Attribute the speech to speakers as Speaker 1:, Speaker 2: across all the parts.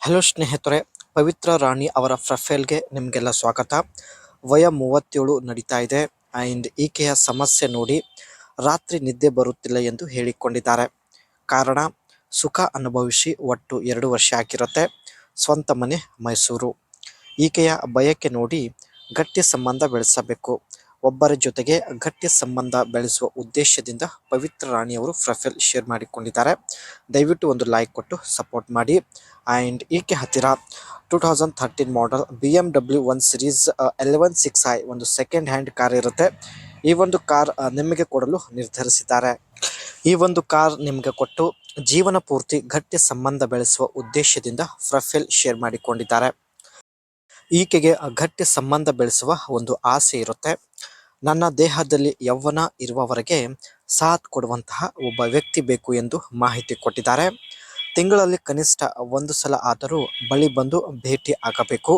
Speaker 1: Hello ಸ್ನೇಹಿತರೆ, ಪವಿತ್ರ ರಾಣಿ ಅವರ ಪ್ರೊಫೈಲ್ಗೆ ನಿಮಗೆಲ್ಲ ಸ್ವಾಗತ. ವಯ 37 ನಡೀತಾ ಇದೆ ಆ್ಯಂಡ್ ಈಕೆಯ ಸಮಸ್ಯೆ ನೋಡಿ ರಾತ್ರಿ ನಿದ್ದೆ ಬರುತ್ತಿಲ್ಲ ಎಂದು ಹೇಳಿಕೊಂಡಿದ್ದಾರೆ. ಕಾರಣ ಸುಖ ಅನುಭವಿಸಿ ಒಟ್ಟು 2 ವರ್ಷ ಆಗಿರುತ್ತೆ. ಸ್ವಂತ ಮನೆ ಮೈಸೂರು. ಈಕೆಯ ಬಯಕೆ ನೋಡಿ ಗಟ್ಟಿ ಸಂಬಂಧ ಬೆಳೆಸಬೇಕು. ಒಬ್ಬರ ಜೊತೆಗೆ ಗಟ್ಟಿ ಸಂಬಂಧ ಬೆಳೆಸುವ ಉದ್ದೇಶದಿಂದ ಪವಿತ್ರ ರಾಣಿಯವರು ಪ್ರೊಫೈಲ್ ಶೇರ್ ಮಾಡಿಕೊಂಡಿದ್ದಾರೆ. ದಯವಿಟ್ಟು ಒಂದು ಲೈಕ್ ಕೊಟ್ಟು ಸಪೋರ್ಟ್ ಮಾಡಿ. ಆ್ಯಂಡ್ ಈಕೆ ಹತ್ತಿರ 2013 ಮಾಡೆಲ್ BMW 1 Series 11/6i ಒಂದು ಸೆಕೆಂಡ್ ಹ್ಯಾಂಡ್ ಕಾರ್ ಇರುತ್ತೆ. ಈ ಒಂದು ಕಾರ್ ನಿಮಗೆ ಕೊಡಲು ನಿರ್ಧರಿಸಿದ್ದಾರೆ. ಈ ಒಂದು ಕಾರ್ ನಿಮಗೆ ಕೊಟ್ಟು ಜೀವನ ಪೂರ್ತಿ ಗಟ್ಟಿ ಸಂಬಂಧ ಬೆಳೆಸುವ ಉದ್ದೇಶದಿಂದ ಪ್ರೊಫೈಲ್ ಶೇರ್ ಮಾಡಿಕೊಂಡಿದ್ದಾರೆ. ಈಕೆಗೆ ಗಟ್ಟಿ ಸಂಬಂಧ ಬೆಳೆಸುವ ಒಂದು ಆಸೆ ಇರುತ್ತೆ. ನನ್ನ ದೇಹದಲ್ಲಿ ಯೌವನ ಇರುವವರೆಗೆ ಸಾಥ್ ಕೊಡುವಂತಹ ಒಬ್ಬ ವ್ಯಕ್ತಿ ಬೇಕು ಎಂದು ಮಾಹಿತಿ ಕೊಟ್ಟಿದ್ದಾರೆ. ತಿಂಗಳಲ್ಲಿ ಕನಿಷ್ಠ 1 ಸಲ ಆದರೂ ಬಳಿ ಬಂದು ಭೇಟಿ ಆಗಬೇಕು.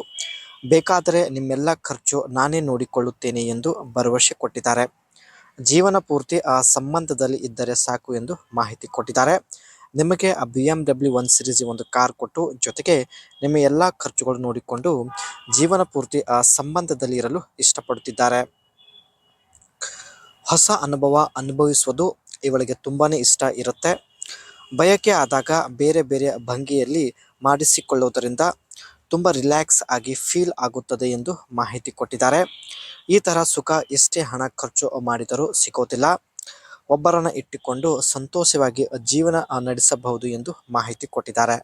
Speaker 1: ಬೇಕಾದರೆ ನಿಮ್ಮೆಲ್ಲ ಖರ್ಚು ನಾನೇ ನೋಡಿಕೊಳ್ಳುತ್ತೇನೆ ಎಂದು ಭರವಸೆ ಕೊಟ್ಟಿದ್ದಾರೆ. ಜೀವನ ಪೂರ್ತಿ ಆ ಸಂಬಂಧದಲ್ಲಿ ಇದ್ದರೆ ಸಾಕು ಎಂದು ಮಾಹಿತಿ ಕೊಟ್ಟಿದ್ದಾರೆ. ನಿಮಗೆ ಆ BMW 1 Series ಒಂದು ಕಾರ್ ಕೊಟ್ಟು ಜೊತೆಗೆ ನಿಮ್ಮ ಎಲ್ಲ ಖರ್ಚುಗಳು ನೋಡಿಕೊಂಡು ಜೀವನ ಪೂರ್ತಿ ಆ ಸಂಬಂಧದಲ್ಲಿ ಇರಲು ಇಷ್ಟಪಡುತ್ತಿದ್ದಾರೆ. ಹೊಸ ಅನುಭವ ಅನುಭವಿಸುವುದು ಇವಳಿಗೆ ತುಂಬಾನೇ ಇಷ್ಟ ಇರುತ್ತೆ. ಬಯಕೆ ಆದಾಗ ಬೇರೆ ಬೇರೆ ಭಂಗಿಯಲ್ಲಿ ಮಾಡಿಸಿಕೊಳ್ಳುವುದರಿಂದ ತುಂಬ ರಿಲ್ಯಾಕ್ಸ್ ಆಗಿ ಫೀಲ್ ಆಗುತ್ತದೆ ಎಂದು ಮಾಹಿತಿ ಕೊಟ್ಟಿದ್ದಾರೆ. ಈ ಥರ ಸುಖ ಎಷ್ಟೇ ಹಣ ಖರ್ಚು ಮಾಡಿದರೂ ಸಿಗೋದಿಲ್ಲ. ಒಬ್ಬರನ್ನು ಇಟ್ಟುಕೊಂಡು ಸಂತೋಷವಾಗಿ ಜೀವನ ನಡೆಸಬಹುದು ಎಂದು ಮಾಹಿತಿ ಕೊಟ್ಟಿದ್ದಾರೆ.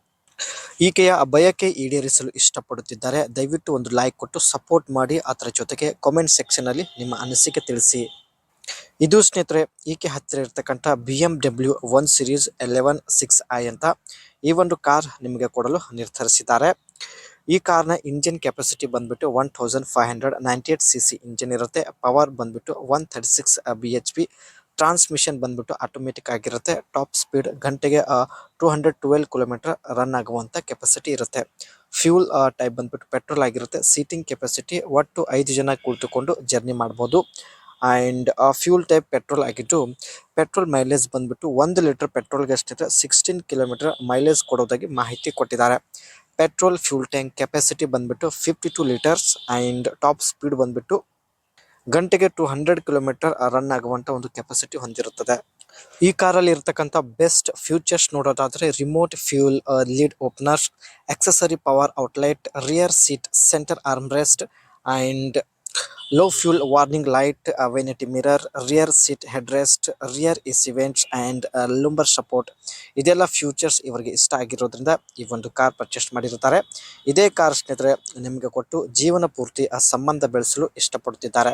Speaker 1: ಈಕೆಯ ಬಯಕೆ ಈಡೇರಿಸಲು ಇಷ್ಟಪಡುತ್ತಿದ್ದಾರೆ. ದಯವಿಟ್ಟು ಒಂದು ಲೈಕ್ ಕೊಟ್ಟು ಸಪೋರ್ಟ್ ಮಾಡಿ. ಅದರ ಜೊತೆಗೆ ಕಾಮೆಂಟ್ ಸೆಕ್ಷನಲ್ಲಿ ನಿಮ್ಮ ಅನಿಸಿಕೆ ತಿಳಿಸಿ. ಇದು ಸ್ನೇಹಿತರೆ ಈಕೆ ಹತ್ತಿರ ಇರ್ತಕ್ಕಂಥ BMW 1 Series 11/6i ಅಂತ ಈ ಒಂದು ಕಾರ್ ನಿಮಗೆ ಕೊಡಲು ನಿರ್ಧರಿಸಿದ್ದಾರೆ. ಈ ಕಾರ್ನ ಇಂಜಿನ್ ಕೆಪಾಸಿಟಿ ಬಂದ್ಬಿಟ್ಟು 1598 cc ಇಂಜಿನ್ ಇರುತ್ತೆ. ಪವರ್ ಬಂದ್ಬಿಟ್ಟು 136 bhp. ಟ್ರಾನ್ಸ್ಮಿಷನ್ ಬಂದ್ಬಿಟ್ಟು ಆಟೋಮೆಟಿಕ್ ಆಗಿರುತ್ತೆ. ಟಾಪ್ ಸ್ಪೀಡ್ ಗಂಟೆಗೆ 212 ಕಿಲೋಮೀಟರ್ ರನ್ ಆಗುವಂಥ ಕೆಪಾಸಿಟಿ ಇರುತ್ತೆ. ಫ್ಯೂಲ್ ಟೈಪ್ ಬಂದ್ಬಿಟ್ಟು ಪೆಟ್ರೋಲ್ ಆಗಿರುತ್ತೆ. ಸೀಟಿಂಗ್ ಕೆಪಾಸಿಟಿ ಒಟ್ಟು 5 ಜನ ಕುಳಿತುಕೊಂಡು ಜರ್ನಿ ಮಾಡ್ಬೋದು. ಆ್ಯಂಡ್ ಫ್ಯೂಲ್ ಟೈಪ್ ಪೆಟ್ರೋಲ್ ಆಗಿದ್ದು ಪೆಟ್ರೋಲ್ ಮೈಲೇಜ್ ಬಂದ್ಬಿಟ್ಟು 1 ಲೀಟರ್ ಪೆಟ್ರೋಲ್ಗೆ ಅಷ್ಟಿದ್ರೆ 16 ಕಿಲೋಮೀಟರ್ ಮೈಲೇಜ್ ಕೊಡೋದಾಗಿ ಮಾಹಿತಿ ಕೊಟ್ಟಿದ್ದಾರೆ. ಪೆಟ್ರೋಲ್ ಫ್ಯೂಲ್ ಟ್ಯಾಂಕ್ ಕೆಪಾಸಿಟಿ ಬಂದ್ಬಿಟ್ಟು 52 ಲೀಟರ್ಸ್ ಆ್ಯಂಡ್ ಟಾಪ್ ಸ್ಪೀಡ್ ಬಂದ್ಬಿಟ್ಟು ಗಂಟೆಗೆ 200 ಕಿಲೋಮೀಟರ್ ರನ್ ಆಗುವಂಥ ಒಂದು ಕೆಪಾಸಿಟಿ ಹೊಂದಿರುತ್ತದೆ. ಈ ಕಾರಲ್ಲಿ ಇರ್ತಕ್ಕಂಥ ಬೆಸ್ಟ್ ಫ್ಯೂಚರ್ಸ್ ನೋಡೋದಾದರೆ remote fuel lid opener, accessory power outlet, rear seat centre armrest and low fuel warning light, vanity mirror, rear seat headrest, rear AC vents and lumbar support. ಇದೆಲ್ಲ features ಇವರಿಗೆ ಇಷ್ಟ ಆಗಿರೋದ್ರಿಂದ ಈ ಒಂದು ಕಾರ್ ಪರ್ಚೇಸ್ ಮಾಡಿರುತ್ತಾರೆ. ಇದೇ car ಸ್ನೇಹಿತರೆ ನಿಮಗೆ ಕೊಟ್ಟು ಜೀವನ ಪೂರ್ತಿ ಆ ಸಂಬಂಧ ಬೆಳೆಸಲು ಇಷ್ಟಪಡುತ್ತಿದ್ದಾರೆ.